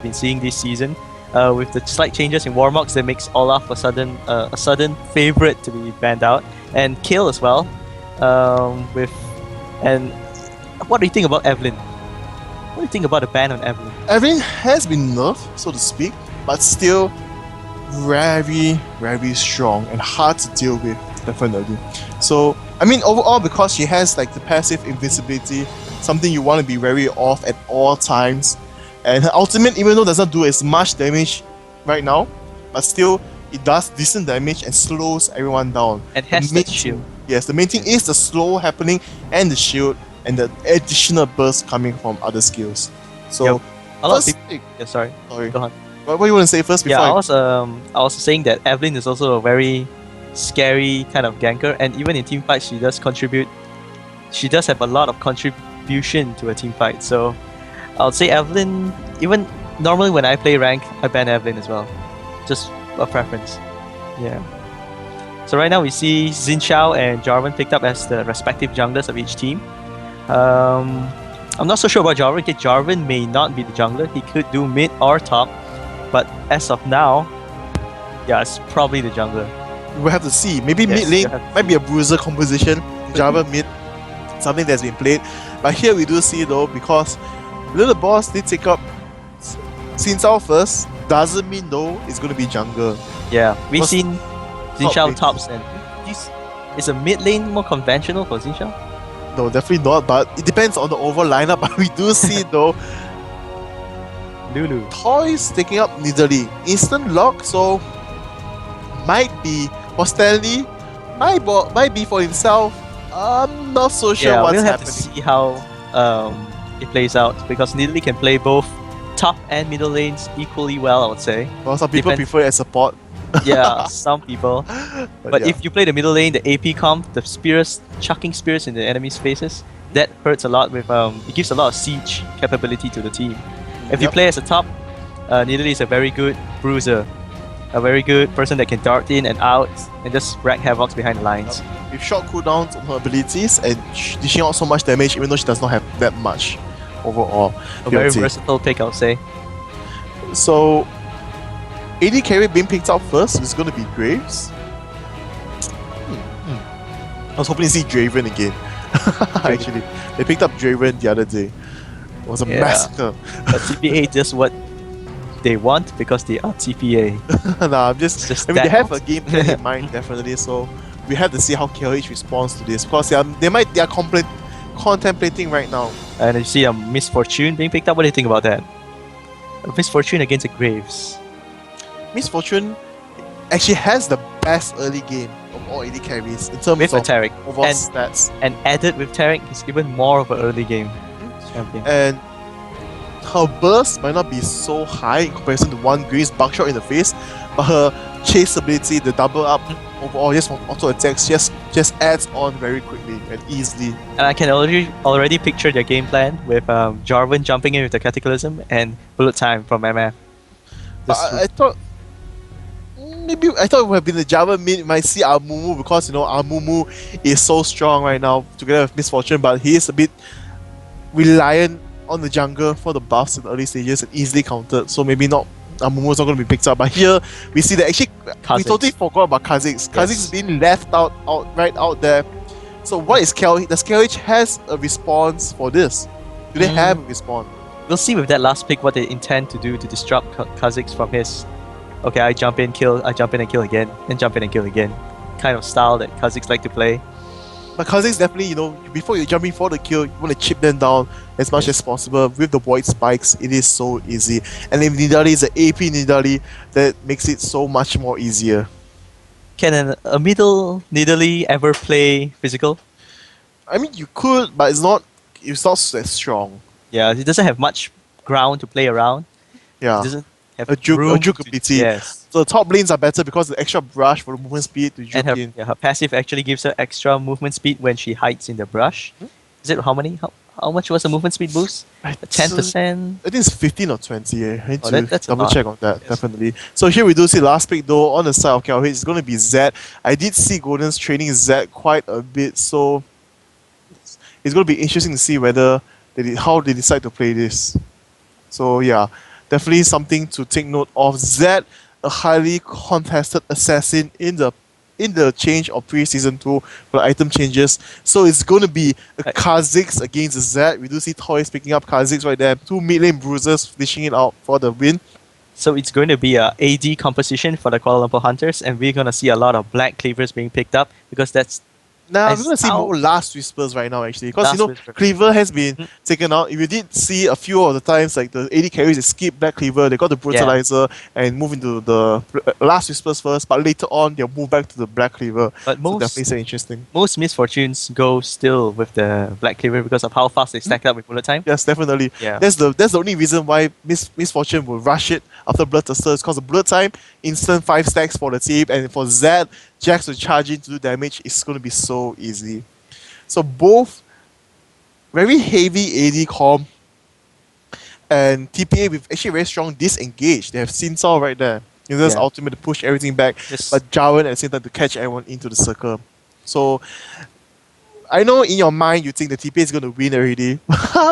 been seeing this season. With the slight changes in Warmox, that makes Olaf a sudden favorite to be banned out, and Kill as well. And what do you think about Evelyn? What do you think about the ban on Evelyn? Evelyn has been nerfed, so to speak, but still very, very strong and hard to deal with, definitely. So, I mean, overall, because she has like the passive invincibility, something you want to be wary of at all times. And her ultimate, even though does not do as much damage right now, but still, it does decent damage and slows everyone down. And has the shield. Yes, the main thing is the slow happening and the shield and the additional burst coming from other skills. So, yep. A lot of people. Yeah, sorry. Go on. What do you want to say first? Before I was saying that Evelyn is also a very scary kind of ganker, and even in team fights, she does contribute. She does have a lot of contribution to a team fight. So, I'll say Evelyn. Even normally when I play rank, I ban Evelyn as well, just a preference. Yeah. So right now we see Xin Xiao and Jarvan picked up as the respective junglers of each team. I'm not so sure about Jarvan. Okay, Jarvan may not be the jungler. He could do mid or top, but as of now, yeah, it's probably the jungler. We'll have to see. Maybe mid lane might be a bruiser composition. Jarvan mid, something that's been played. But here we do see though, because Little Boss did take up Xin Xiao first, doesn't mean though it's going to be jungle. Yeah, we've seen Xin Xiao tops, and is a mid lane more conventional for Xin Xiao? No, definitely not, but it depends on the overall lineup. But we do see though Lulu Toys taking up Nidalee. Instant lock, so might be for Stanley, might be for himself. I'm not so sure what's we'll have happening. to see how it plays out, because Nidalee can play both top and middle lanes equally well, I would say. Well, some people prefer it as support. Yeah, some people. But yeah. if you play the middle lane, the AP comp, the spears, chucking spears in the enemy's faces, that hurts a lot with it gives a lot of siege capability to the team. If you play as a top, Nidalee is a very good bruiser. A very good person that can dart in and out and just wreak havoc behind the lines. With short cooldowns on her abilities and dishing out so much damage even though she does not have that much overall. A very versatile pick, I would say. So, AD carry being picked up first is going to be Graves. I was hoping to see Draven again. Actually, they picked up Draven the other day. It was a massacre. But TPA does what they want because they are TPA. Nah, they have a game plan in mind, definitely. So we have to see how KLH responds to this, because they are contemplating right now. And you see a Misfortune being picked up. What do you think about that? A Misfortune against a Graves. Misfortune actually has the best early game of all AD carries in terms with of Taric overall stats. And added with Taric is even more of an early game champion. And her burst might not be so high in comparison to one Graves buckshot in the face, but her chase ability, the double up overall just from auto attacks just adds on very quickly and easily. And I can already picture their game plan with Jarvan jumping in with the Cataclysm and bullet time from MF. I thought it would have been the Jarvan mid. You might see Amumu, because Amumu is so strong right now together with Misfortune, but he is a bit reliant on the jungle for the buffs in the early stages and easily countered, so maybe not. Amumu is not going to be picked up, but here we see that actually we totally forgot about Kha'Zix. Kha'Zix is being left right out there. So what is KLH? Does KLH has a response for this? Do they have a response? We'll see with that last pick what they intend to do to disrupt Kha'Zix from his okay, I jump in and kill again, and jump in and kill again kind of style that Kha'Zix like to play. But Kha'Zix definitely, before you jump in for the kill, you want to chip them down as much as possible. With the void spikes, it is so easy. And if Nidalee is an AP Nidalee, that makes it so much more easier. Can a middle Nidalee ever play physical? I mean, you could, but it's not as strong. Yeah, it doesn't have much ground to play around. Yeah. It doesn't have a juke ability. Yes. So the top lanes are better because the extra brush for the movement speed to juke in. Her passive actually gives her extra movement speed when she hides in the brush. Is it how much was the movement speed boost? 10%? I think it's 15 or 20. I need to that's double check on that, definitely. So here we do see last pick though on the side of KLH. It's going to be Zed. I did see Golden's training Zed quite a bit, so it's going to be interesting to see how they decide to play this. So yeah, definitely something to take note of. Zed, a highly contested assassin in the change of pre-season 2 for the item changes. So it's going to be a I- Kha'Zix against Zed. We do see Toys picking up Kha'Zix right there. Two mid lane bruisers dishing it out for the win. So it's going to be a AD composition for the Kuala Lumpur Hunters, and we're going to see a lot of black cleavers being picked up because that's Now, we're as going to see how more Last Whispers right now, actually. Because, Last Whisper. Cleaver has been Mm. taken out. If you did see a few of the times, like the AD carries, they skip Black Cleaver, they got the Brutalizer and move into the Last Whispers first, but later on, they'll move back to the Black Cleaver. But So most definitely say interesting. most misfortunes go still with the black cleaver because of how fast they stack up with bullet time. Yes, definitely. Yeah. That's the only reason why Misfortune will rush it after Bloodthirster is because the bullet time, instant 5 stacks for the team, and for Zed, Jax to charge in to do damage, it's going to be so easy. So both very heavy AD comp and TPA with actually very strong disengage. They have Sinsal right there. That's Yeah. ultimate to push everything back, Yes. but Jarvan at the same time to catch everyone into the circle. So I know in your mind you think the TPA is going to win already.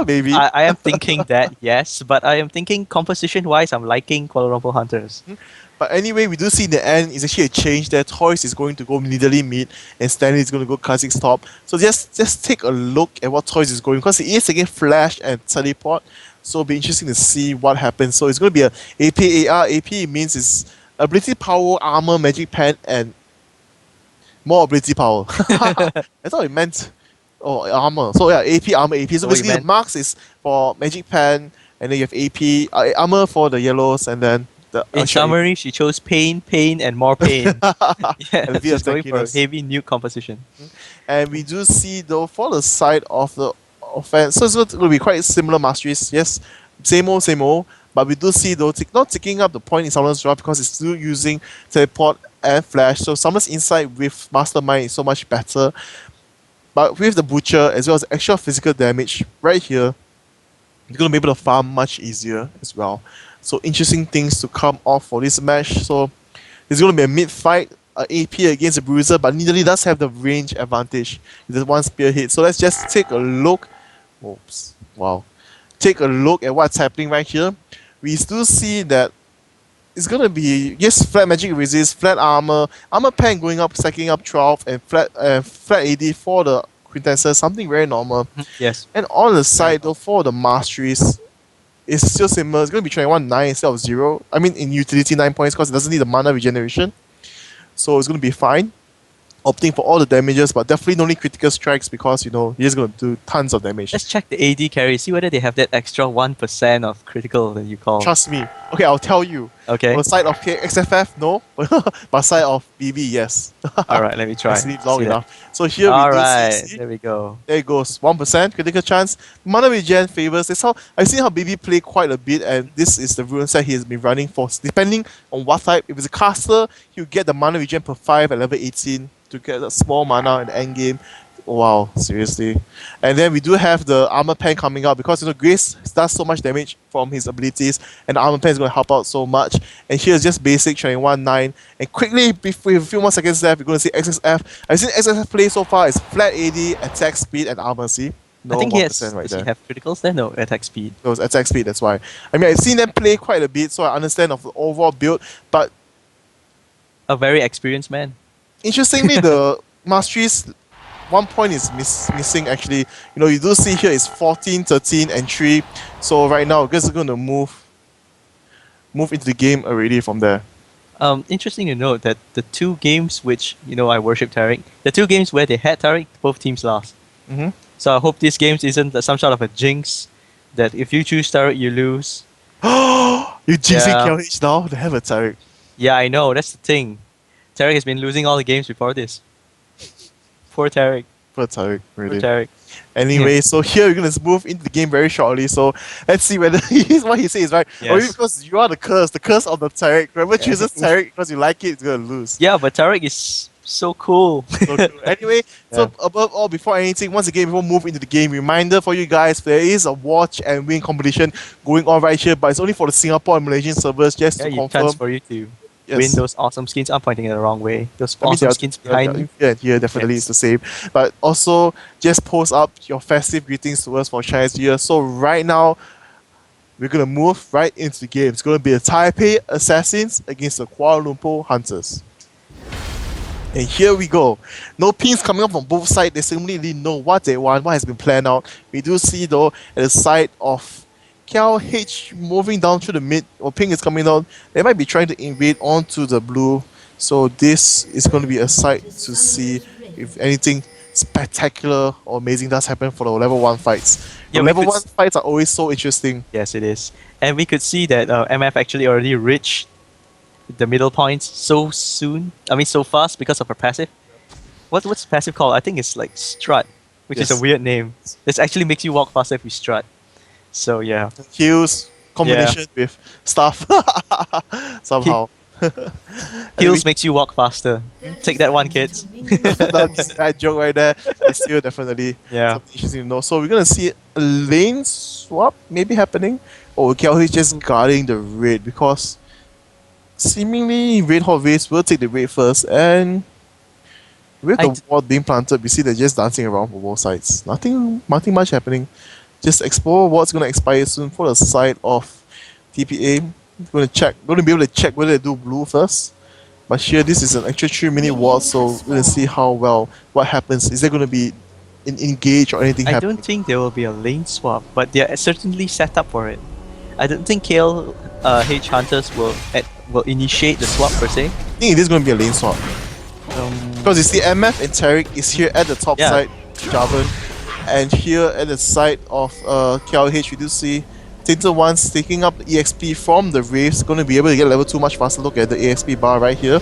Maybe. I am thinking that, yes, but I am thinking composition wise, I'm liking Kuala Lumpur Hunters. But anyway, we do see in the end it's actually a change there. Toys is going to go Nidalee mid and Stanley is going to go Kha'Zix top. So just take a look at what Toys is going because it is again Flash and Teleport. So it'll be interesting to see what happens. So it's going to be a AP AR. AP means it's ability power, armor, magic pen, and more ability power. I thought it meant armor. So yeah, AP, armor, AP. So So what you basically the meant? marks is for magic pen, and then you have AP, armor for the yellows, and then the In summary, she chose pain, pain, and more pain. Yeah, And a bit she's of going for a tankiness. heavy nuke composition. And we do see though for the side of the offense, so it's going to be quite similar masteries. Yes, same old. But we do see though not ticking up the point in Summoner's Draft because it's still using teleport and flash. So Summoner's Insight with Mastermind is so much better. But with the Butcher as well as extra physical damage right here, you're gonna be able to farm much easier as well. So interesting things to come off for this match. So it's gonna be a mid fight. AP against a bruiser, but Nidalee does have the range advantage. There's one spear hit. So let's just take a look. Oops. Wow. Take a look at what's happening right here. We still see that it's gonna be flat magic resist, flat armor pen going up, stacking up 12, and flat AD for the Quintessence, something very normal. Yes. And on the side though for the masteries, it's still similar. It's gonna be 21-9 instead of 0. I mean in utility 9 points because it doesn't need the mana regeneration. So it's going to be fine. Opting for all the damages, but definitely no need critical strikes because, he's going to do tons of damage. Let's check the AD carry, see whether they have that extra 1% of critical that you call. Trust me. Okay, I'll tell you. Okay. On the side of XFF, no. But side of BB, yes. Alright, let me try. Let's leave long See that. enough. So here we Alright, do see. there we go. There it goes. 1% critical chance. Mana regen favors. That's how I've seen how BB play quite a bit, and this is the rune set he has been running for. Depending on what type. If it's a caster, he'll get the mana regen per 5 at level 18 to get a small mana in the end game. Wow, seriously. And then we do have the armor pen coming out because Grace does so much damage from his abilities, and the armor pen is going to help out so much. And here's just basic 21-9. And quickly, before a few more seconds left, we're going to see XSF. I've seen XSF play so far is flat AD, attack speed, and armor. See? No, I think he 1% has. right Does there. he have criticals there? No, attack speed. No, it's attack speed, that's why. I mean, I've seen them play quite a bit, so I understand of the overall build. But A very experienced man. interestingly, the masteries, 1 point is missing actually. You do see here is 14, 13, and 3. So right now, I guess we're going to move into the game already from there. Interesting to note that the two games which, I worship Tarek, the two games where they had Tarek, both teams lost. Mm-hmm. So I hope this game isn't some sort of a jinx that if you choose Tarek, you lose. You jinxing Yeah. KLH now? They have a Tarek. Yeah, I know, that's the thing. Tarek has been losing all the games before this. Poor Tarek. Poor Tarek, Poor really. Tarek. Anyway, so here we're going to move into the game very shortly. So let's see whether what he says is right. Or Yes. because you are the curse of the Tarek. Whoever Yeah. chooses Tarek because you like it, is going to lose. Yeah, but Tarek is so cool. So cool. Anyway, so above all, before anything, once again, before we move into the game, reminder for you guys, there is a watch and win competition going on right here, but it's only for the Singapore and Malaysian servers, just Yeah, to you confirm. chance for you to Yes. win those awesome skins. I'm pointing it the wrong way. Those I mean, awesome there are- skins behind me. Yeah, here definitely Yes. is the same. But also, just post up your festive greetings to us for Chinese New Year. So right now, we're gonna move right into the game. It's gonna be the Taipei Assassins against the Kuala Lumpur Hunters. And here we go. No pins coming up from both sides. They simply know what they want, what has been planned out. We do see though at the side of KLH moving down through the mid, or pink is coming down. They might be trying to invade onto the blue. So this is going to be a sight to see if anything spectacular or amazing does happen for the level 1 fights. Yeah, The we level could 1 fights are always so interesting. Yes, it is. And we could see that MF actually already reached the middle points so soon. I mean, so fast because of her passive. What's passive called? I think it's like strut, which is a Yes. weird name. This actually makes you walk faster if you strut. So yeah, Heals, combination with stuff. Somehow. heals makes you walk faster. Take that one, kids. That joke right there is still definitely Yeah. something interesting to know. So we're gonna see a lane swap maybe happening, or KLH just guarding the raid because seemingly Red Hot Race will take the raid first, and with the wall being planted, we see they're just dancing around for both sides. Nothing much happening. Just explore what's gonna expire soon for the side of TPA. Going to be able to check whether they do blue first. But here, this is an extra 3-minute wall, so we're going to see what happens. Is there going to be an engage or anything I happening? don't think there will be a lane swap, but they are certainly set up for it. I don't think KLH Hunters will initiate the swap per se. I think it is going to be a lane swap. Because you see MF and Tarek is here at the top side, Javan. And here at the side of KLH, we do see Tinter One's taking up the EXP from the Wraiths, going to be able to get level 2 much faster. Look at the EXP bar right here.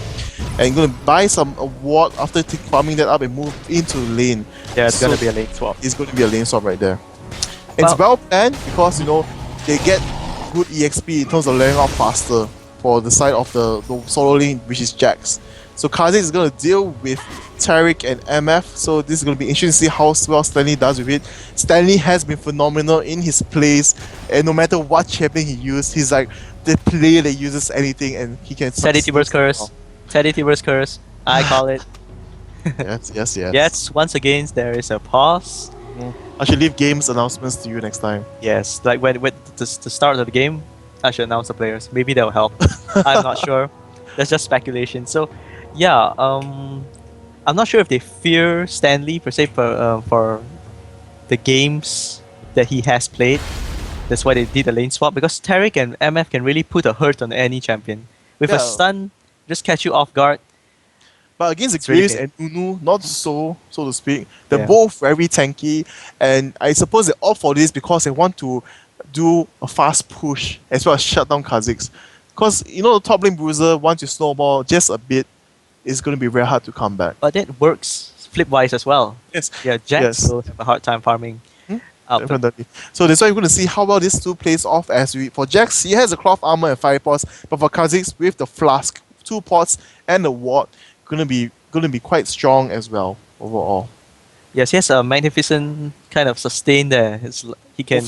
And going to buy some ward after farming that up and move into lane. Yeah, it's going to be a lane swap. It's going to be a lane swap right there. It's well planned because, they get good EXP in terms of leveling up faster for the side of the solo lane, which is Jax. So Kazik is going to deal with Tarek and MF, so this is going to be interesting to see how well Stanley does with it. Stanley has been phenomenal in his plays, and no matter what champion he uses, he's like the player that uses anything and he can Teddy Tiber's curse. Teddy Tiber's curse. I call it. Yes. Yes, once again, there is a pause. I should leave games announcements to you next time. Yes, like when the start of the game, I should announce the players. Maybe that'll help. I'm not sure. That's just speculation. So, yeah, I'm not sure if they fear Stanley per se for the games that he has played. That's why they did the lane swap, because Tarek and MF can really put a hurt on any champion. With a stun, just catch you off guard. But against the Graves and Nunu, not so to speak. They're both very tanky, and I suppose they opt for this because they want to do a fast push as well as shut down Kha'Zix. Because the top lane bruiser, once you snowball just a bit, it's going to be very hard to come back. But that works flip-wise as well. Yes. Yeah, Jax will have a hard time farming. Definitely. So that's why we're going to see how well this two plays off. For Jax, he has a cloth armor and 5 pots, but for Kha'Zix with the flask, 2 pots and the ward, going to be quite strong as well overall. Yes, he has a magnificent kind of sustain there. He can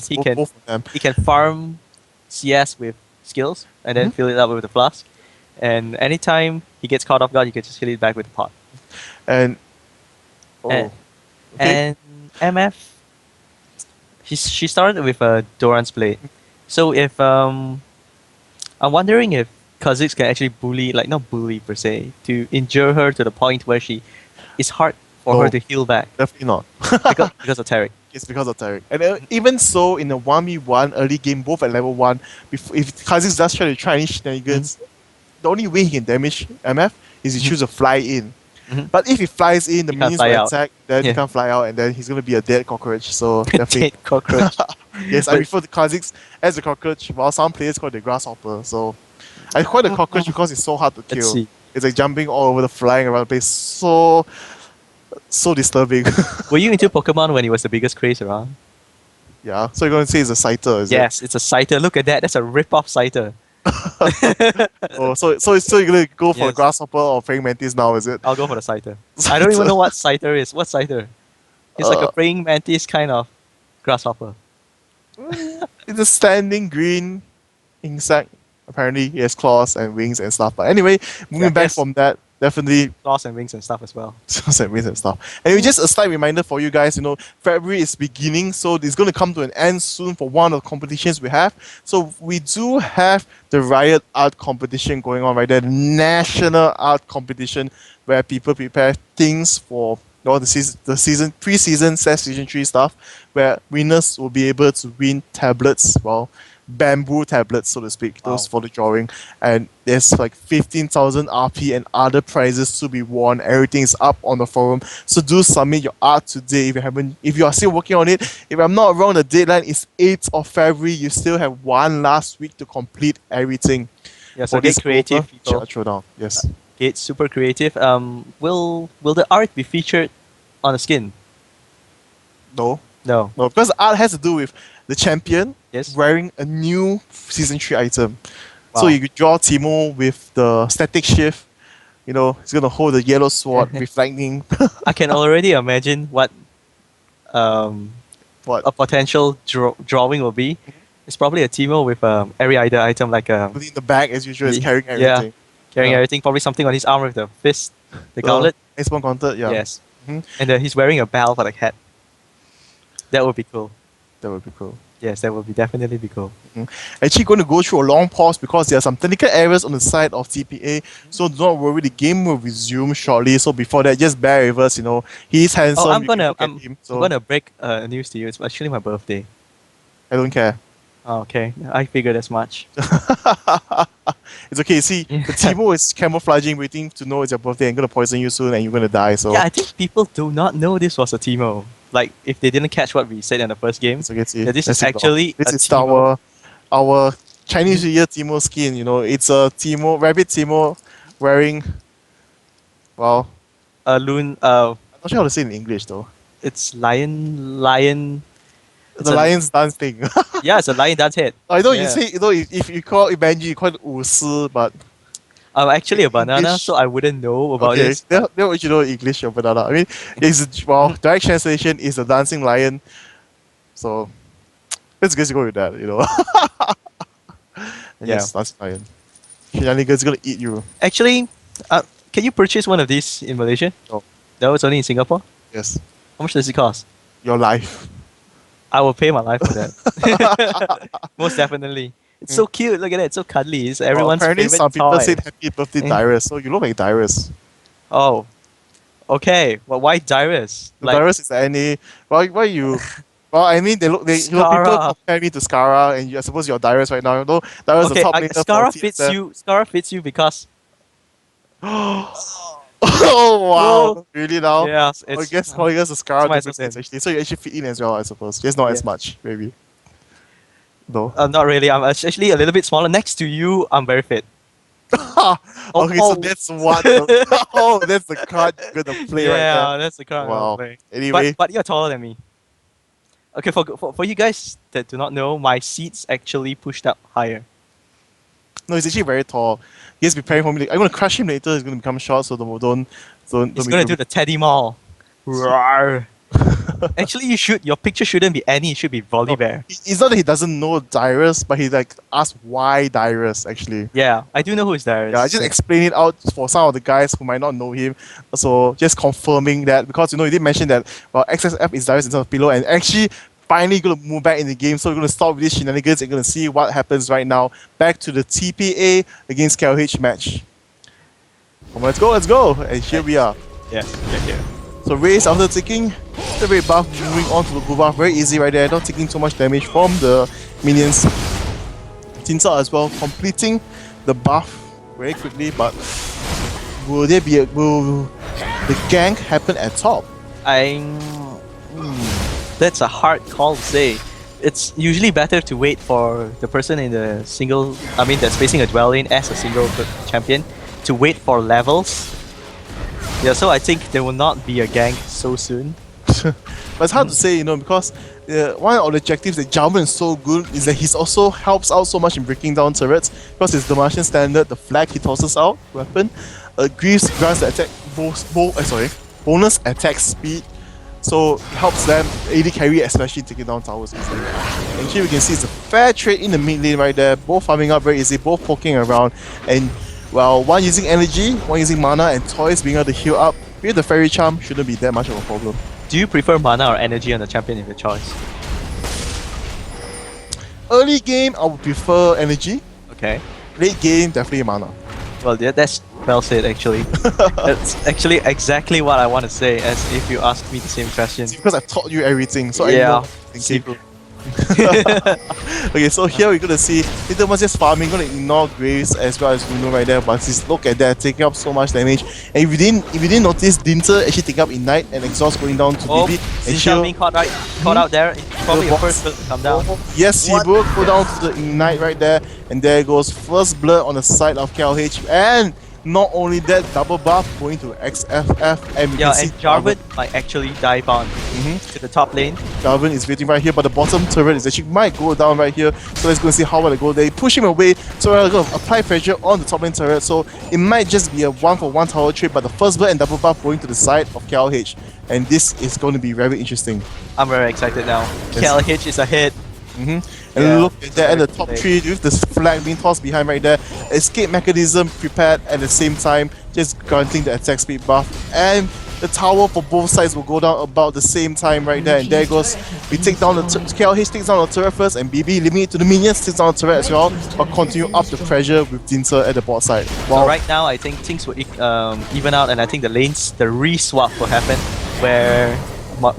farm CS with skills and then fill it up with the flask. And anytime he gets caught off guard, you can just hit it back with the pot. And MF, she started with a Doran's Blade. So if I'm wondering if Kha'Zix can actually bully, like not bully per se, to injure her to the point where it's hard for her to heal back. Definitely not. because of Tarek. It's because of Tarek. And even so, in the 1v1 early game, both at level 1, if Kha'Zix does try any shenanigans, the only way he can damage MF is he choose to fly in. But if he flies in, the minions will attack, then he can't fly out, and then he's going to be a dead cockroach. So definitely. Dead cockroach. Yes, I refer to Kha'Zix as a cockroach, while some players call it the grasshopper. So I call it a cockroach because it's so hard to kill. Let's see. It's like jumping all over flying around the place. So disturbing. Were you into Pokemon when it was the biggest craze around? Yeah, so you're going to say it's a Scyther, is it? Yes, it's a Scyther. Look at that. That's a rip-off Scyther. So you're going to go for the Grasshopper or Praying Mantis now, is it? I'll go for the Scyther. I don't even know what Scyther is. What's Scyther? It's like a Praying Mantis kind of Grasshopper. It's a standing green insect. Apparently, he has claws and wings and stuff. But anyway, moving back from that, definitely claws and wings and stuff as well. and stuff. And just a slight reminder for you guys, February is beginning, so it's going to come to an end soon for one of the competitions we have. So we do have the Riot Art competition going on right there, the national art competition where people prepare things for the pre-season / season 3 stuff, where winners will be able to win tablets, bamboo tablets, so to speak, those Wow. for the drawing. And there's like 15,000 RP and other prizes to be won. Everything is up on the forum. So do submit your art today if you are still working on it. If I'm not wrong, the deadline is 8th of February. You still have one last week to complete everything. Yeah, so for get this creative, global people. showdown. Yes. Get super creative. Will the art be featured on the skin? No. No. No, because art has to do with the champion Yes. wearing a new season 3 item. Wow. So you could draw Timo with the static shift. He's gonna hold the yellow sword with lightning. I can already imagine what What? a potential drawing will be. It's probably a Timo with every other item like Putting in the bag as usual, is carrying Yeah. everything. carrying Yeah. everything. Probably something on his arm with the fist, the gauntlet. X1 counter, yeah. Yes. Mhm. And he's wearing a bell for the hat. That would be cool. That would be cool. Yes, that would be definitely be cool. Actually going to go through a long pause because there are some technical errors on the side of TPA. So do not worry, the game will resume shortly. So before that, just bear with us, He's handsome. Oh, I'm you can gonna look at I'm, him, I'm gonna break news to you. It's actually my birthday. I don't care. Oh, okay, I figured as much. It's okay. See, Yeah. the Timo is camouflaging, waiting to know it's your birthday and going to poison you soon and you're going to die. So Yeah, I think people do not know this was a Timo. Like, if they didn't catch what we said in the first game, it's okay. See, yeah, this let's is actually this a is Timo. our Chinese New Year Timo skin. It's a rabbit Timo wearing. Well, A loon. I'm not sure how to say it in English though. It's lion. It's The a- lion's dance thing. Yeah, it's a lion dance head. I know Yeah. you say if you call it Benji, you call it 武士, but I'm actually a banana, English- so I wouldn't know about okay, this. then what you know English or banana. I mean, direct translation is a dancing lion. So let's just go with that, And Yeah. yes, dancing lion. Shenanigans gonna eat you. Actually, can you purchase one of these in Malaysia? No. No, it's only in Singapore. Yes, How much does it cost? your life. I will pay my life for that. Most definitely. It's so cute. Look at it. It's so cuddly. It's everyone's Apparently, favorite some people toy. said happy birthday, Eh. Dyrus. So you look like Dyrus. Oh, okay. Well, why Dyrus? Dyrus is any. Why you? Well, I mean, people Skara. compare me to Skara, and I suppose you're Dyrus right now. No, Dyrus is the Okay, top laner for Skara fits TSM. you. Skara fits you because Oh wow! Really now? yeah, I it's guess calling us a Skara my difference actually. So you actually fit in as well, I suppose. Just not as Yeah. much, maybe. No. not really. I'm actually a little bit smaller. Next to you, I'm very fit. Okay, so that's what. That's the card you're gonna play right yeah, there. that's the card I'm Wow. gonna play. Anyway, But you're taller than me. Okay, for you guys that do not know, my seat's actually pushed up higher. no, he's actually very tall. He's preparing for me. I'm gonna crush him later. He's gonna become short, so don't. He's gonna do the Teddy Mall. Roar. Actually, your picture shouldn't be Annie. It should be Volley Bear. It's not that he doesn't know Dyrus, but he asked why Dyrus actually. Yeah, I do know who is Darius. Yeah, I just explain it out for some of the guys who might not know him. So just confirming that because he did mention that XSF is Darius instead of Pillow and actually finally gonna move back in the game. So we're gonna stop with these shenanigans and gonna see what happens right now. Back to the TPA against KLH match. Come on, let's go. And here we are. Yes, yeah, here. So Raze after taking the red buff, moving on to the blue buff, very easy right there, not taking too much damage from the minions. Tinsa as well, completing the buff very quickly, but will the gank happen at top? That's a hard call to say. It's usually better to wait for the person in the that's facing a dwell lane as a single champion to wait for levels. Yeah, so I think there will not be a gank so soon. But it's hard to say, because one of the objectives that Jarvan is so good is that he also helps out so much in breaking down turrets because it's the Martian standard, the flag he tosses out, weapon. Greaves grants the attack bonus attack speed, so it helps them AD carry, especially taking down towers easily. And here we can see it's a fair trade in the mid lane right there, both farming up very easy, both poking around, and Well, one using energy, one using mana, and Toys being able to heal up with the Fairy Charm shouldn't be that much of a problem. Do you prefer mana or energy on the champion of your choice? Early game, I would prefer energy. Okay. Late game, definitely mana. Well, yeah, that's well said actually. That's actually exactly what I want to say as if you asked me the same question. It's because I've taught you everything, so Yeah. I know thinking. Okay, so here we're gonna see Little just farming, gonna ignore Graves as well as Nuno right there, but just look at that, taking up so much damage. And if you didn't notice, Dinter actually taking up Ignite and Exhaust going down to BB. And Xinxiang being caught out there. It's probably the first to come down. Yes, he will go down to the Ignite right there, and there goes first blood on the side of KLH. And not only that, double buff going to XFF, and we Yeah, can see and Jarvan might actually dive on to the top lane. Jarvan is waiting right here, but the bottom turret is actually might go down right here. So let's go and see how well they go. They push him away, so we're going to apply pressure on the top lane turret. So it might just be a 1-for-1 tower trade, but the first blood and double buff going to the side of KLH, and this is going to be very interesting. I'm very excited now. Yes. KLH is ahead. And Yeah, look at that, and the top three with the flag being tossed behind right there. Escape mechanism prepared at the same time, just granting the attack speed buff. And the tower for both sides will go down about the same time right there. And there goes, we take down the KLH takes down the turret first, and BB leaving it to the minions, takes down the turret as well, but continue up the pressure with Dinter at the bot side. Wow. So right now, I think things will even out, and I think the lanes, the re-swap will happen, where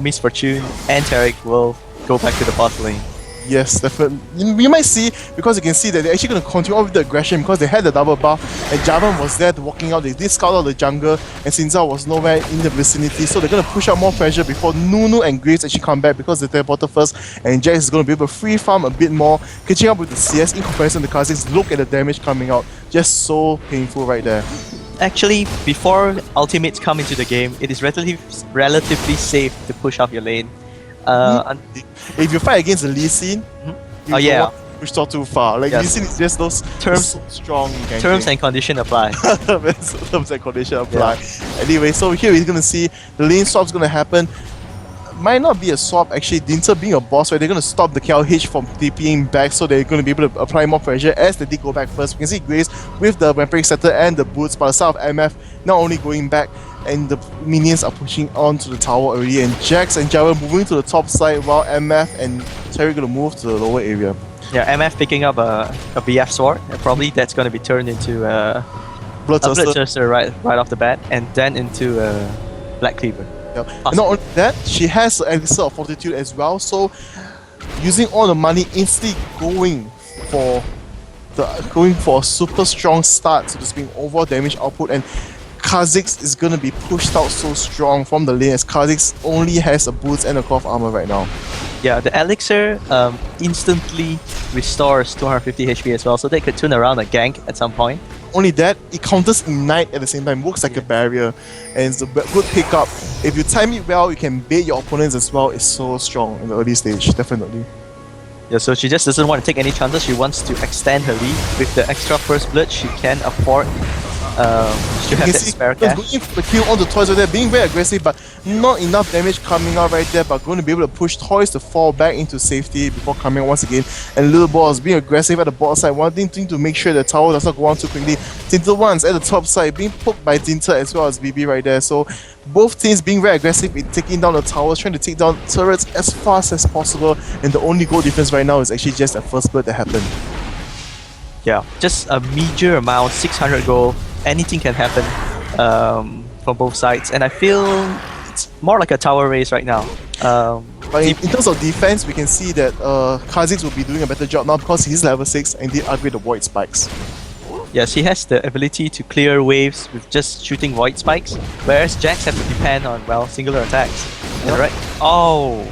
Miss Fortune and Tarek will go back to the bot lane. Yes, definitely. You might see, because you can see that they're actually going to continue on with the aggression because they had the double buff and Jarvan was there to walking out. They did scout out the jungle and Sinza was nowhere in the vicinity, so they're going to push out more pressure before Nunu and Graves actually come back because they teleported first, and Jax is going to be able to free farm a bit more, catching up with the CS in comparison to Kha'Zix. Look at the damage coming out, just so painful right there. Actually, before ultimates come into the game, it is relatively safe to push off your lane. If you fight against the Lee Sin, you don't want to push out too far. Like, Yes. Lee Sin is just those Terms- so strong. terms and condition apply. Terms and condition apply. Anyway, so here we're gonna see the lane swap's gonna happen. Might not be a swap actually. Dinter being a boss, right? They're gonna stop the KLH from TPing back, so they're gonna be able to apply more pressure as they did go back first. We can see Grace with the Vampiric Scepter and the boots, but the side of MF not only going back, and the minions are pushing on to the tower already, and Jax and Jarvan moving to the top side while MF and Terry gonna move to the lower area. Yeah, MF picking up a BF sword, and probably that's going to be turned into a Bloodthirster. Bloodthirster right off the bat, and then into a Black Cleaver. Yeah. And not only that, she has an Elixir of Fortitude as well, so using all the money instantly going for a super strong start, so just being overall damage output, and Kha'Zix is gonna be pushed out so strong from the lane as Kha'Zix only has a boots and a cloth armor right now. Yeah, the Elixir instantly restores 250 HP as well, so they could turn around a gank at some point. Only that, it counters Ignite at the same time, works like a barrier, and it's a good pickup. If you time it well, you can bait your opponents as well. It's so strong in the early stage, definitely. Yeah, so she just doesn't want to take any chances. She wants to extend her lead with the extra first blood. She can afford. She has that spare cash. Going for the kill on the Toys right there, being very aggressive, but not enough damage coming out right there. But going to be able to push Toys to fall back into safety before coming out once again. And Little Boss being aggressive at the bottom side, wanting to make sure the tower does not go on too quickly. Dinter once at the top side, being poked by Dinter as well as BB right there. So both teams being very aggressive in taking down the towers, trying to take down turrets as fast as possible. And the only goal difference right now is actually just a first blood that happened. Yeah, just a meager amount, 600 gold. Anything can happen from both sides, and I feel it's more like a tower race right now. But in terms of defense, we can see that Kha'Zix will be doing a better job now because he's level 6 and did upgrade the Void Spikes. Yes, he has the ability to clear waves with just shooting Void Spikes, whereas Jax have to depend on, well, singular attacks. Yep. Right? Oh!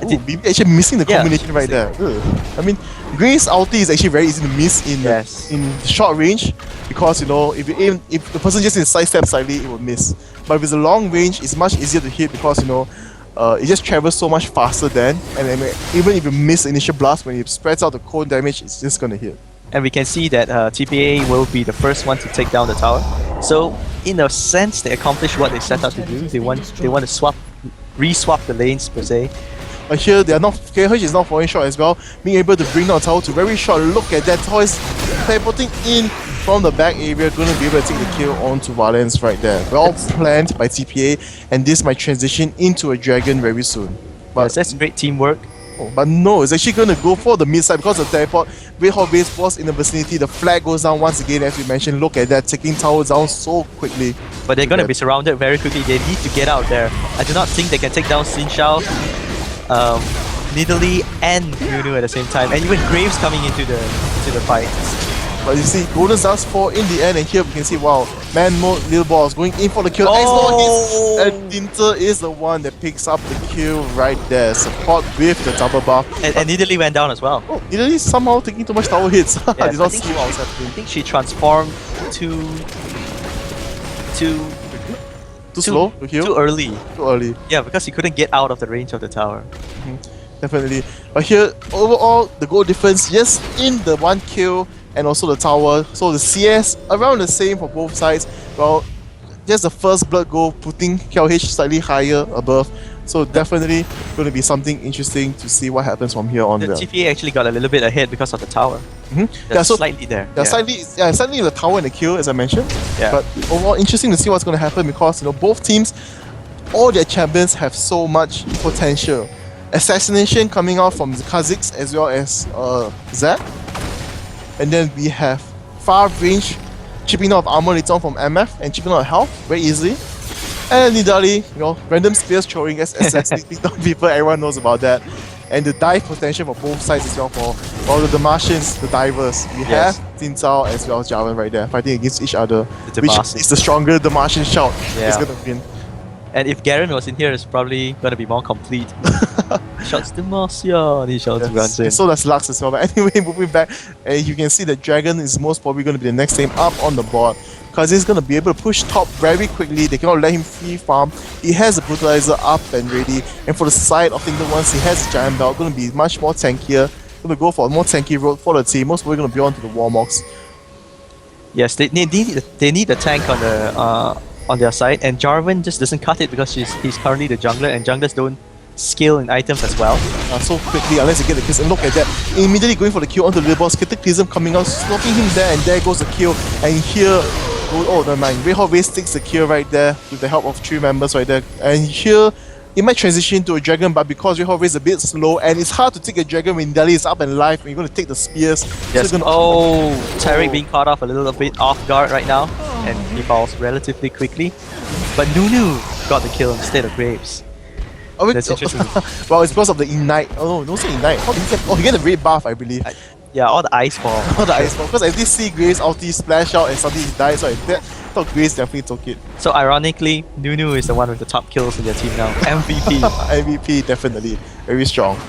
Ooh, BB actually missing the combination right there. Ugh. I mean, Grace ulti is actually very easy to miss in short range because, you know, if the person just sidestep slightly, it will miss. But if it's a long range, it's much easier to hit because, you know, it just travels so much faster then, and then even if you miss the initial blast, when it spreads out the cone damage, it's just gonna hit. And we can see that TPA will be the first one to take down the tower. So in a sense, they accomplished what they set out to do. They want to re-swap the lanes per se. But here they are not. KLH is not falling short as well, being able to bring down the tower to very short. Look at that, Toys teleporting in from the back area, going to be able to take the kill onto Valence right there. Well planned by TPA, and this might transition into a Dragon very soon. But Yes, that's great teamwork. but no, it's actually going to go for the mid side because of the teleport. Red Hawk base was in the vicinity. The flag goes down once again, as we mentioned. Look at that, taking towers down so quickly. But they're going to be surrounded very quickly. They need to get out there. I do not think they can take down Xin Shao, Nidalee, and Nunu at the same time. And even Graves coming into the fight. But you see, Golden does fall in the end, and here we can see, wow, man mode, Lil Balls going in for the kill. Oh! And Dinter is the one that picks up the kill right there. Support with the double buff. And Nidalee went down as well. Oh, Nidalee somehow taking too much tower hits. I did not see what was I happening. think she transformed too Too slow to heal? too early. Too early. Yeah, because he couldn't get out of the range of the tower. Definitely. But here, overall, the goal difference, yes, in the 1 kill and also the tower. So the CS around the same for both sides. Well, just the first blood goal putting KLH slightly higher above. So definitely going to be something interesting to see what happens from here on. The there. TPA actually got a little bit ahead because of the tower. Yeah, so Slightly there. slightly the tower and the kill, as I mentioned. Yeah. But overall, interesting to see what's going to happen because both teams, all their champions have so much potential. Assassination coming out from the Kha'Zix as well as Zed. And then we have far range chipping out of armor later on from MF and chipping out of health very easily. And Nidalee, random spears throwing as assassinating down people, everyone knows about that. And the dive potential for both sides as well for the Martians, the divers. We have Tin Zhao as well as Jarvan right there fighting against each other. Which is the stronger the Martian shout is gonna win. And if Garen was in here, it's probably gonna be more complete. Shouts to Marcia, he shouts runs in. So does Lux as well. But anyway, moving back, you can see that Dragon is most probably going to be the next name up on the board. Because he's going to be able to push top very quickly. They cannot let him free farm. He has the Brutalizer up and ready. And for the side of Kingdom once he has Giant Belt, going to be much more tankier. Going to go for a more tanky road for the team. Most probably going to be onto the Warmogs. Yes, they need the tank on their side, and Jarvan just doesn't cut it because he's currently the jungler, and junglers don't skill in items as well. So quickly, unless you get the kills. And look at that, immediately going for the kill onto the little boss. Cataclysm coming out, stopping him there, and there goes the kill. And here, oh never mind, Red Hawk Base takes the kill right there with the help of 3 members right there. And here, it might transition to a dragon, but because Red Hawk Base is a bit slow, and it's hard to take a dragon when Nidalee is up and alive, and you're going to take the spears. Yes. So Taric being caught off a little bit off guard right now, and he falls relatively quickly. But Nunu got the kill instead of Graves. That's interesting. Well, it's because of the Ignite. Oh no, don't say Ignite. How did he get? Oh, he get the red buff, I believe. Yeah, all the ice ball. All the ice ball. Because I did see Graves ulti splash out and suddenly he dies, so I thought Graves definitely took it. So ironically, Nunu is the one with the top kills in their team now. MVP. MVP, definitely. Very strong.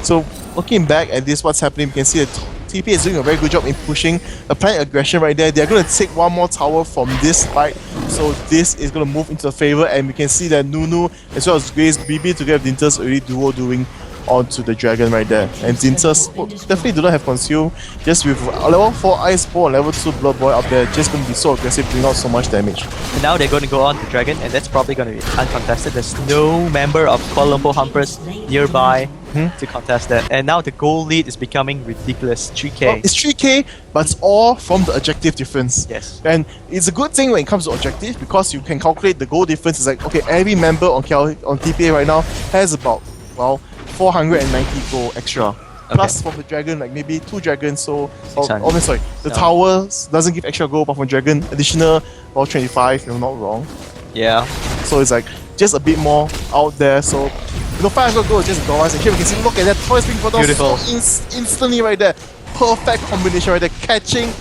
So, looking back at this, what's happening, we can see that TP is doing a very good job in pushing, applying aggression right there. They're going to take one more tower from this fight, so this is going to move into the favor, and we can see that Nunu as well as Grace, BB together with Dinter's already duo doing onto the dragon right there. And Dinter's definitely do not have consume, just with level 4 Ice Ball and level 2 Blood Boy up there, just going to be so aggressive, doing out so much damage. And now they're going to go on to dragon, and that's probably going to be uncontested. There's no member of Kuala Lumpur Humpers nearby to contest that. And now the goal lead is becoming ridiculous, 3k. Well, it's 3k, but it's all from the objective difference. Yes. And it's a good thing when it comes to objective because you can calculate the goal difference. It's like, okay, every member on TPA right now has about, well, 490 gold extra. Plus from the dragon, like maybe 2 dragons, so... the towers doesn't give extra gold, but from dragon, additional about 25, if I'm not wrong. Yeah. So it's like, just a bit more out there, so... 500 gold is just a dollar, and here we can see, look at that, toys being put down so instantly right there. Perfect combination right there, catching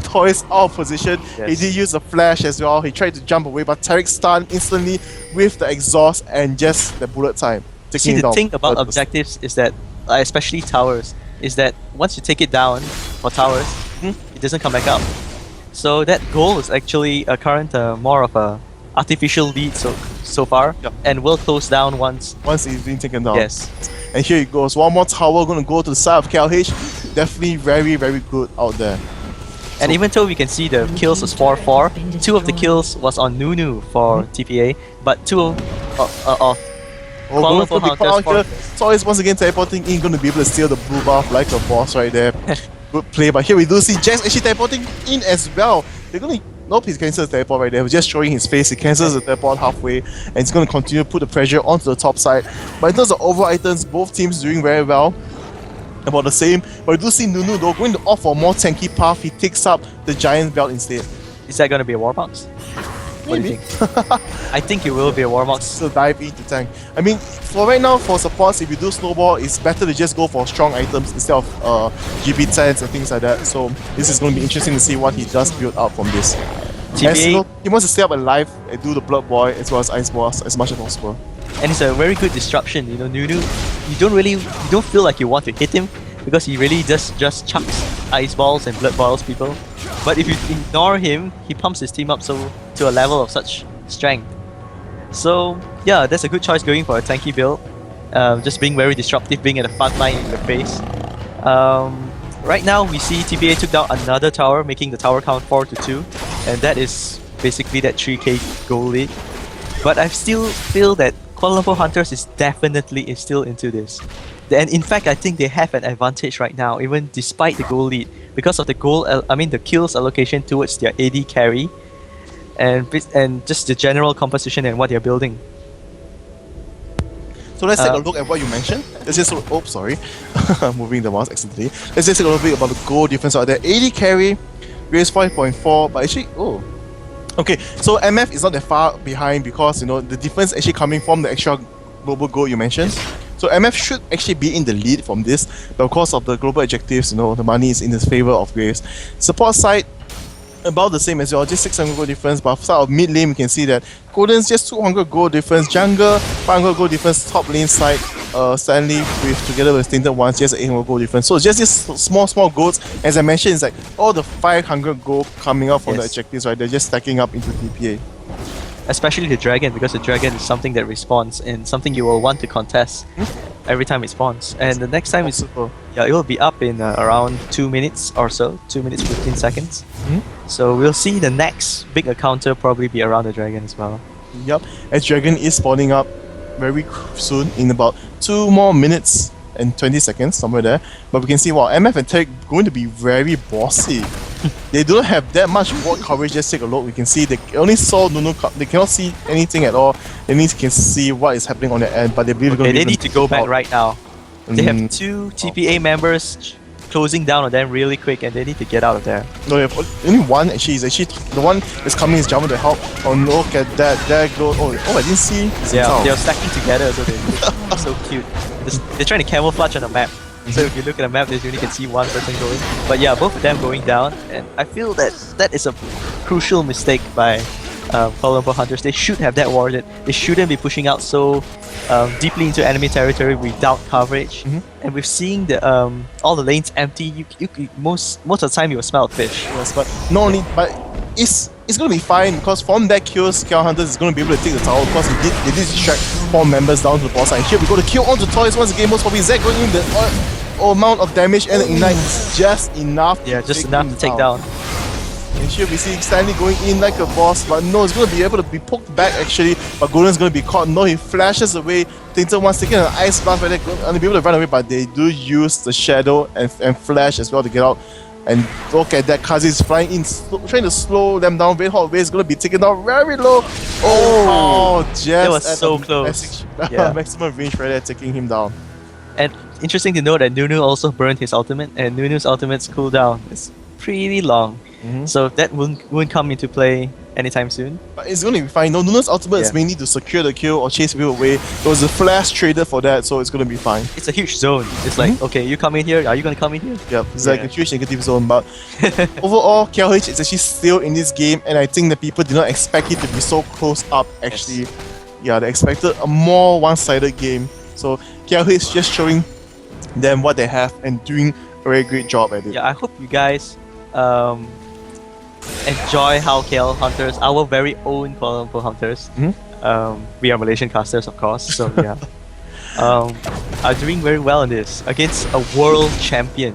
toys out of position. Yes. He did use a flash as well, he tried to jump away, but Taric stunned instantly with the exhaust and just the bullet time. See, the thing about objectives is that, especially towers, is that once you take it down for towers, it doesn't come back up. So that goal is actually a current more of a artificial lead so far, and will close down once he's been taken down. Yes. And here it goes, one more tower going to go to the side of KLH. Definitely very, very good out there. And even though we can see the kills was 4-4, 2 of the kills was on Nunu for TPA, but 2 of Kuala Lumpur Hunters. So he's once again teleporting in, going to be able to steal the blue buff like a boss right there. Good play, but here we do see Jax actually teleporting in as well. They're gonna... Nope, he cancels the teleport right there. Just showing his face. He cancels the teleport halfway, and he's gonna continue to put the pressure onto the top side. But in terms of overall items, both teams doing very well. About the same. But we do see Nunu though going to opt for a more tanky path. He takes up the Giant Belt instead. Is that going to be a Warbox? What do you think? I think it will be a Warbox. So dive into tank. I mean, for right now, for supports, if you do snowball, it's better to just go for strong items instead of GP10s and things like that. So this is going to be interesting to see what he does build out from this. TPA, As you know, he wants to stay up alive and do the Blood Boy as well as Ice Boss as much as possible. and it's a very good disruption. You know, Nunu, you don't feel like you want to hit him because he really just chucks ice balls and blood balls people. But if you ignore him, he pumps his team up to a level of such strength. So yeah, that's a good choice going for a tanky build. Just being very disruptive, being at the front line in the face. Right now we see TPA took down another tower, making the tower count 4-2, and that is basically that 3k goal lead. But I still feel that Kuala Lumpur Hunters is definitely still into this. And in fact, I think they have an advantage right now, even despite the goal lead, because of the the kills allocation towards their AD carry, and just the general composition and what they're building. So let's take a look at what you mentioned. Let's just sorry, moving the mouse accidentally. Let's just take a little bit about the goal difference out there. AD carry raised 5.4, but actually okay, so MF is not that far behind because the difference actually coming from the extra global goal you mentioned. So MF should actually be in the lead from this, but because of the global objectives, the money is in his favor of Graves. Support side, about the same as well, just 600 gold difference, but side of mid lane we can see that Golden's just 200 gold difference, Jungle 500 gold difference, top lane side, Stanley together with Tainted Ones just 800 gold difference. So it's just these small goals. As I mentioned, it's like all the 500 gold coming out from the objectives, right? They're just stacking up into TPA. Especially the dragon, because the dragon is something that respawns and something you will want to contest every time it spawns. And the next time it will be up in around 2 minutes or so, 2 minutes 15 seconds. So we'll see the next big encounter probably be around the dragon as well. Yep, as dragon is spawning up very soon in about 2 more minutes and 20 seconds, somewhere there. But we can see MF and Tech going to be very bossy. They don't have that much ward coverage. Just take a look. We can see they only saw Nunu. They cannot see anything at all. They need to see what is happening on their end, but they believe they need to go back right now. They have 2 TPA members closing down on them really quick, and they need to get out of there. No, they have only one. Actually, is actually the one that's coming is Jama to help. Oh, look at that! There goes. Oh, I didn't see. Yeah, they're stacking together, so they look so cute. They're trying to camouflage on the map. So if you look at the map, you only can see one person going. But yeah, both of them going down, and I feel that is a crucial mistake by Kuala Lumpur Hunters. They should have that warded. They shouldn't be pushing out so deeply into enemy territory without coverage. And with seeing the all the lanes empty, most of the time you will smell fish. Yes, but not only, but it's gonna be fine because from that kills, KL Hunters is gonna be able to take the tower because they did distract 4 members down to the boss side. Here we go to kill onto toys once again. Most probably Zach going in the amount of damage and the ignite is just enough. Yeah, just enough to take down. And here we see Stanley going in like a boss, but no, it's gonna be able to be poked back actually. But Golden's gonna be caught. No, he flashes away. Tainted One's taking an ice blast right there, gonna be able to run away, but they do use the shadow and flash as well to get out. And look at that, Kazi is flying in, trying to slow them down. Red Hot Wave is going to be taken down very low. Just that was so close. Maximum range right there, taking him down. And interesting to note that Nunu also burned his ultimate, and Nunu's ultimate's cooldown is pretty long. So that won't come into play anytime soon. But it's going to be fine. No, Nunu's ultimate is mainly to secure the kill or chase people away. There was a flash traded for that, so it's going to be fine. It's a huge zone. It's like, okay, you come in here, are you going to come in here? Yep, it's like a huge negative zone. But overall, KLH is actually still in this game, and I think that people did not expect it to be so close up actually. Yeah, they expected a more one-sided game. So KLH is just showing them what they have and doing a very great job at it. Yeah, I hope you guys enjoy how KL Hunters, our very own Kuala Lumpur Hunters, we are Malaysian casters of course, so yeah, are doing very well in this against a world champion.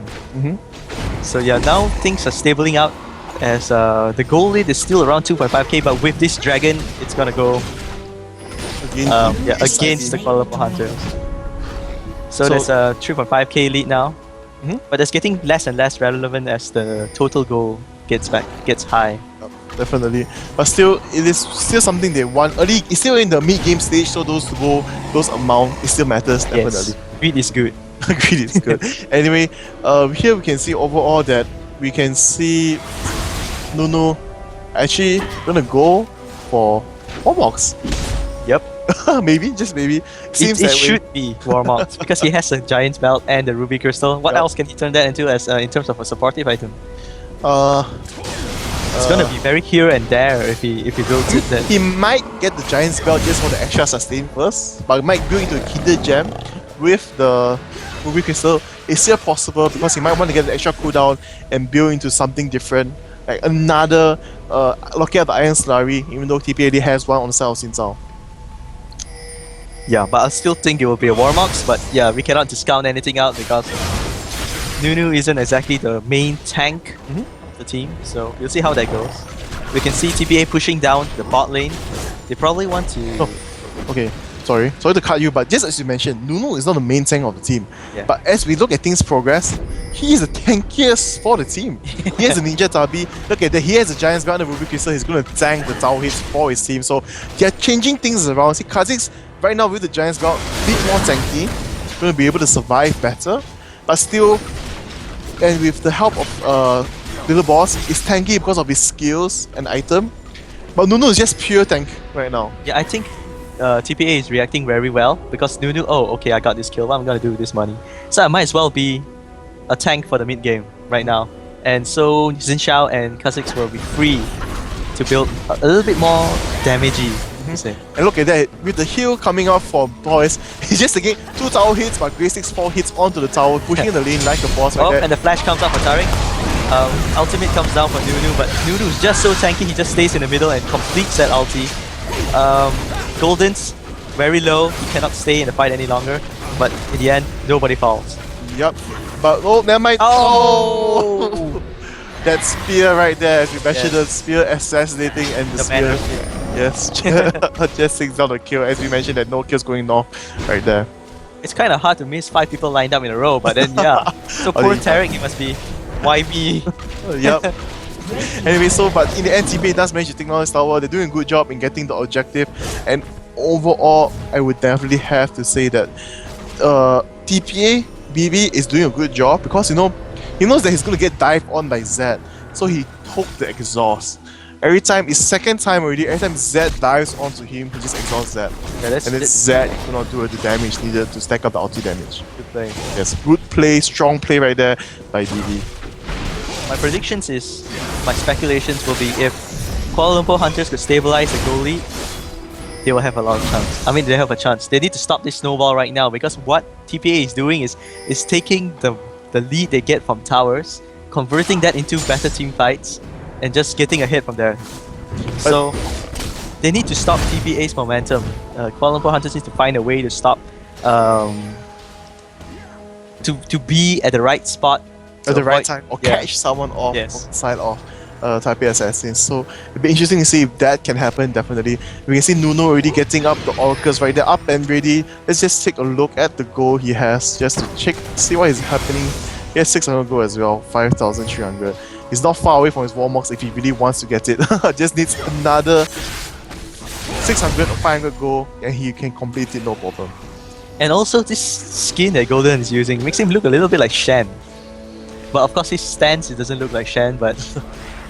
So yeah, now things are stabling out as the goal lead is still around 2.5k, but with this dragon, it's gonna go against the Kuala Lumpur Hunters. So there's a 3.5k lead now. but it's getting less and less relevant as the total goal gets high. Definitely, but still, it is still something they want. Early, it's still in the mid-game stage, so those amount, it still matters. Definitely, Yes, greed is good. greed is good. Anyway, here we can see overall that we can see Nunu actually gonna go for Warmox. Yep. Maybe, just maybe. Seems it that way. should be Warmox because he has a Giant's Belt and the Ruby Crystal. What Yep. else can he turn that into as in terms of a supportive item? It's gonna be very here and there if he builds it. Then He might get the Giant's Belt just for the extra sustain first, but might go into a Kinder Gem with the Ruby Crystal. It's still possible because he might want to get the extra cooldown and build into something different, like another looking at the Iron Slurry, even though TPA already has one on the side of Xin Zhao. yeah, but I still think it will be a Warmox. But yeah, we cannot discount anything out because Nunu isn't exactly the main tank of the team. So we'll see how that goes. We can see TPA pushing down the bot lane. They probably want to. Oh. Okay, sorry to cut you, but just as you mentioned, Nunu is not the main tank of the team. Yeah. But as we look at things progress, he is the tankiest for the team. He has a Ninja Tabi. Look at that, he has a Giant's Belt and a Ruby Crystal. He's going to tank the tower hits for his team. So they're changing things around. See, Kha'Zix right now with the Giant's Belt, a bit more tanky, going to be able to survive better. But still, and with the help of Little Boss, is tanky because of his skills and item. But Nunu is just pure tank right now. Yeah, I think TPA is reacting very well because Nunu, oh, okay, I got this kill, what I'm gonna do with this money? So I might as well be a tank for the mid game right now. And so Xin Zhao and Kha'Zix will be free to build a little bit more damagey. Say. And look at that, with the heal coming out for Boys, he's just again 2 tower hits, but Grey 6 4 hits onto the tower, pushing the lane like a boss Oh, like that. and the flash comes out for Tariq. Ultimate comes down for Nunu, but Nunu is just so tanky, he just stays in the middle and completes that ulti. Golden's very low, he cannot stay in the fight any longer, but in the end, nobody falls. Yup. But oh, never mind. Oh! That spear right there, as we mentioned, Yes. the spear assassinating and the The spear. banner spear. Yes, just takes down the kill. As we mentioned, that no kills going north right there. It's kind of hard to miss 5 people lined up in a row, but then yeah. So poor yeah. Tariq, he must be, why me? Yup. Anyway, so but in the end, TPA does manage to take down this tower. They're doing a good job in getting the objective, and overall, I would definitely have to say that TPA BB is doing a good job because he knows that he's gonna get dived on by Zed, so he took the exhaust. Every time, it's second time already. Every time Zed dives onto him, he just exhausts Zed, Yeah, that's and then Zed cannot do the damage needed to stack up the ulti damage. good play. Yes, good play, strong play right there by BB. My predictions is, my speculations will be if Kuala Lumpur Hunters could stabilize the goal lead, they will have a lot of chance. I mean, they have a chance. They need to stop this snowball right now because what TPA is doing is taking the lead they get from towers, converting that into better team fights, and just getting ahead from there. So they need to stop TPA's momentum. Kuala Lumpur Hunters need to find a way to stop, to be at the right spot At to the right avoid- time, or yeah. catch someone off Yes. on the side of Taipei Assassins. So it'd be interesting to see if that can happen. Definitely, we can see Nuno already getting up the oracles right there, up and ready. Let's just take a look at the goal he has, just to check, see what is happening. He has 600 gold as well, 5,300. He's not far away from his Warmox if he really wants to get it. Just needs another 600 or 500 gold, and he can complete it no problem. And also this skin that Golden is using makes him look a little bit like Shen. But of course his stance, it doesn't look like Shen, but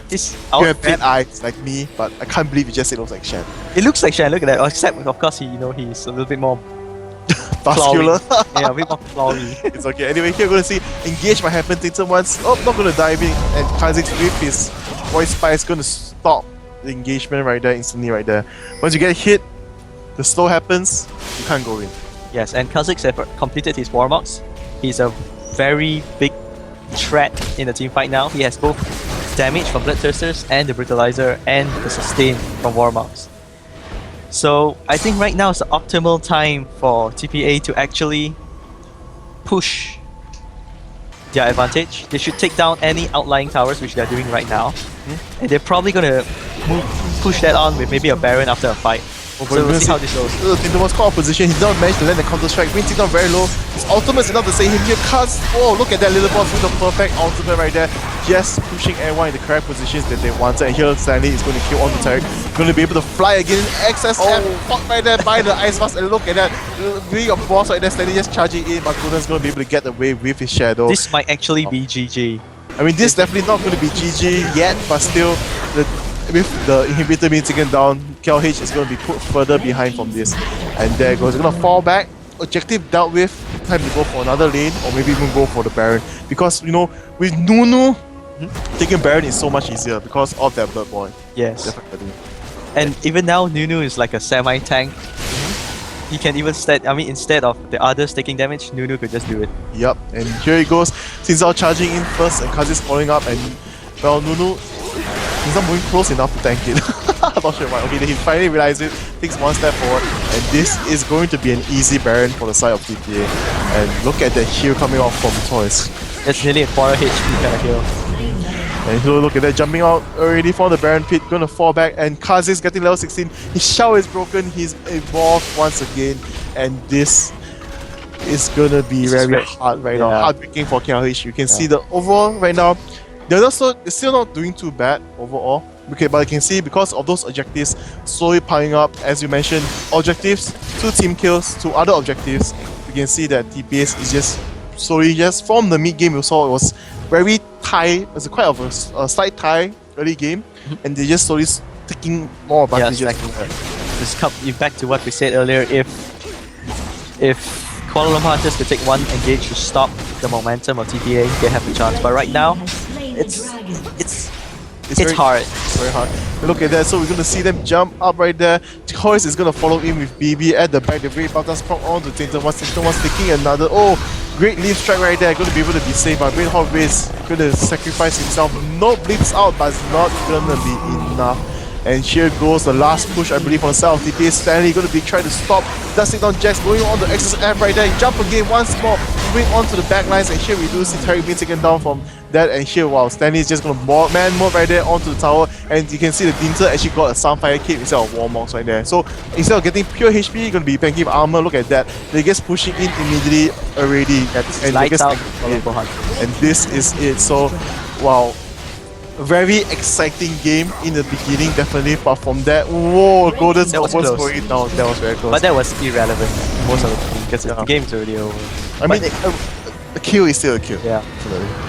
his You have outfit, bad eyes like me, but I can't believe you just said it looks like Shen. it looks like Shen, look at that. Except of course he's a little bit more Vascular. yeah, a bit more flowy. It's okay. Anyway, here we're gonna see engage might happen. Tintin once. Oh, not gonna dive in, and Kha'Zix with his voice spy is gonna stop the engagement right there, instantly right there. Once you get hit, the slow happens, you can't go in. Yes, and Kha'Zix have completed his Warmox. He's a very big threat in the team fight now. He has both damage from Bloodthirsters and the Brutalizer and the sustain from Warmox. So I think right now is the optimal time for TPA to actually push their advantage. They should take down any outlying towers, which they're doing right now. And they're probably gonna push that on with maybe a Baron after a fight. Oh, So we'll see how this goes. Tintin was caught out of position. He did not manage to land the counter strike. Wing down very low. His ultimate is enough to save him here. Cuts. Oh, look at that little boss with the perfect ultimate right there. Just pushing everyone in the correct positions that they wanted. And here Stanley is going to kill on the turret. Going to be able to fly again. Excess fought right there by the ice mask. And look at that. Being a boss right there. Stanley just charging in. But Golden's going to be able to get away with his shadow. This might actually be GG. I mean, this definitely not going to be GG yet, but still, with the inhibitor being taken down, KLH is going to be put further behind from this. And there it goes. It's going to fall back. Objective dealt with. Time to go for another lane, or maybe even go for the Baron. Because, you know, with Nunu, taking Baron is so much easier because of that Blood Boy. Yes. Definitely. And even now, Nunu is like a semi-tank. He can even instead of the others taking damage, Nunu could just do it. Yup, and here he goes. Sinzao charging in first and Kazis following up, and well, Nunu he's not moving close enough to tank it. I'm not sure why. Okay, then he finally realized it, takes one step forward, and this is going to be an easy Baron for the side of TPA. And look at that heal coming off from Toys. It's nearly a 4 HP kind of heal. And look at that, jumping out already for the Baron pit, gonna fall back, and Kazis getting level 16. His shell is broken, he's evolved once again, and this is gonna be very hard right now, heartbreaking for KLH. You can see the overall right now, they're still not doing too bad overall. Okay, but you can see because of those objectives slowly piling up, as you mentioned, objectives, 2 team kills, 2 other objectives. You can see that TPS is just slowly, just from the mid game you saw, it was very tie. It was quite of a slight tie early game, and they just slowly taking more advantages. Just come back to what we said earlier. If Kuala Lumpur Hunters could take one engage to stop the momentum of TPA, they have a chance. But right now, it's hard. It's very hard. Look at that, so we're going to see them jump up right there. Hoist is going to follow in with BB at the back. The great Baltas proc on to Tintin. Tintin was taking another. Oh, great leaf strike right there. Going to be able to be saved, but Great Hot Race going to sacrifice himself. No blips out, but it's not going to be enough. And here goes the last push, I believe, on the side of TPA. Stanley going to be trying to stop. Dusting down Jax, going on the XSF right there. Jump again once more, moving on to the back lines. And here we do see Tariq being taken down from that. And here, wow, Stanley is just going to man mode right there onto the tower. And you can see the Dinter actually got a Sunfire Cape instead of Warmox right there. So instead of getting pure HP, you're going to be banking armor. Look at that. They just pushing in immediately already. And lights out. And this is it. So, wow. Very exciting game in the beginning, definitely, but from that, whoa, Golden's almost going down. That was very close. But that was irrelevant most of the time because the game's already over. I mean, a kill is still a kill. Yeah.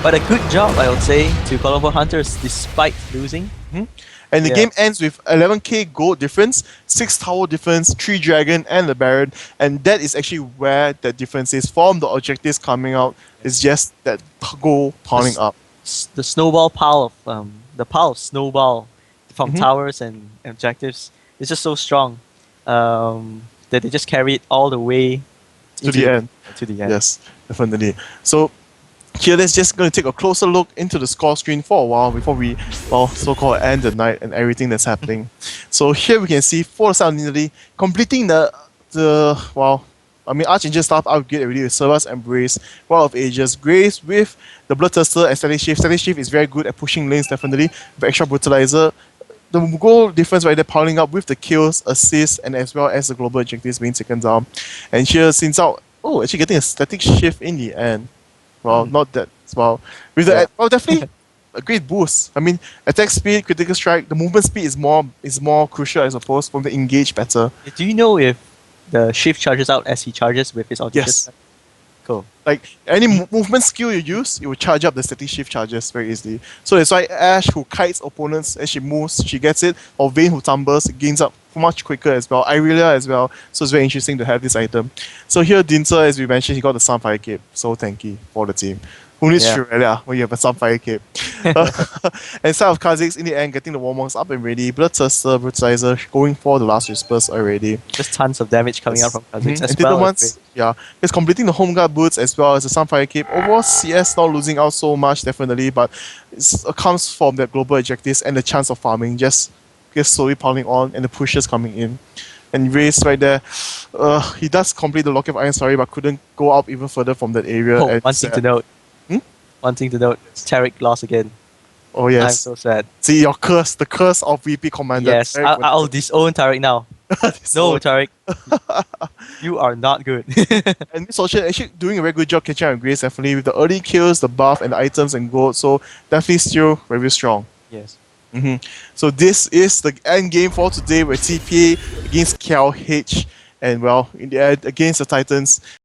But a good job, I would say, to Kuala Lumpur Hunters despite losing. And the game ends with 11k gold difference, 6 tower difference, 3 dragon, and the Baron. And that is actually where the difference is from the objectives coming out. It's just that gold piling up. The snowball pile of snowball from towers and objectives is just so strong that they just carry it all the way to the end. Yes, definitely. So here, let's just going to take a closer look into the score screen for a while before we, so-called end the night and everything that's happening. So here we can see for the side of Italy completing Archangel staff upgrade already with Service Embrace, Rod of Ages, Grace with the Bloodthirster and Static Shift. Static Shift is very good at pushing lanes, definitely, with extra Brutalizer. The goal difference right there piling up with the kills, assists, and as well as the global objectives being taken down. And here, Sinzao, actually getting a Static Shift in the end. Well, not that, with the, definitely a great boost. I mean, attack speed, critical strike, the movement speed is more crucial, I suppose, from the engage better. Do you know if the shift charges out as he charges with his ultimate? Yes. Cool. Like any movement skill you use, it will charge up the static shift charges very easily. So that's why Ash, who kites opponents as she moves, she gets it. Or Vayne, who tumbles, gains up much quicker as well. Irelia as well. So it's very interesting to have this item. So here, Dinter, as we mentioned, he got the Sunfire Cape. So tanky for the team. Who needs Shreya when you have a Sunfire Cape? And side of Kha'Zix, in the end, getting the Warmonks up and ready. Bloodthirster, Brutalizer, going for the last Whispers already. Just tons of damage coming out from Kha'Zix as and well. He's completing the Home Guard boots as well as the Sunfire Cape. Overall, CS not losing out so much, definitely, but it comes from the global objectives and the chance of farming just slowly piling on and the pushes coming in. And Race right there, he does complete the Lock of Iron Story, but couldn't go up even further from that area. One thing to note. One thing to note, Tarek lost again. Oh yes. I'm so sad. See, the curse of VP Commander. Yes, I'll disown Tarek now. No, Tariq, you are not good. And Miss Fortune actually doing a very good job catching up with Grace, definitely with the early kills, the buff, and the items and gold. So definitely still very strong. Yes. So this is the end game for today with TPA against KLH, and well, in the end against the Titans.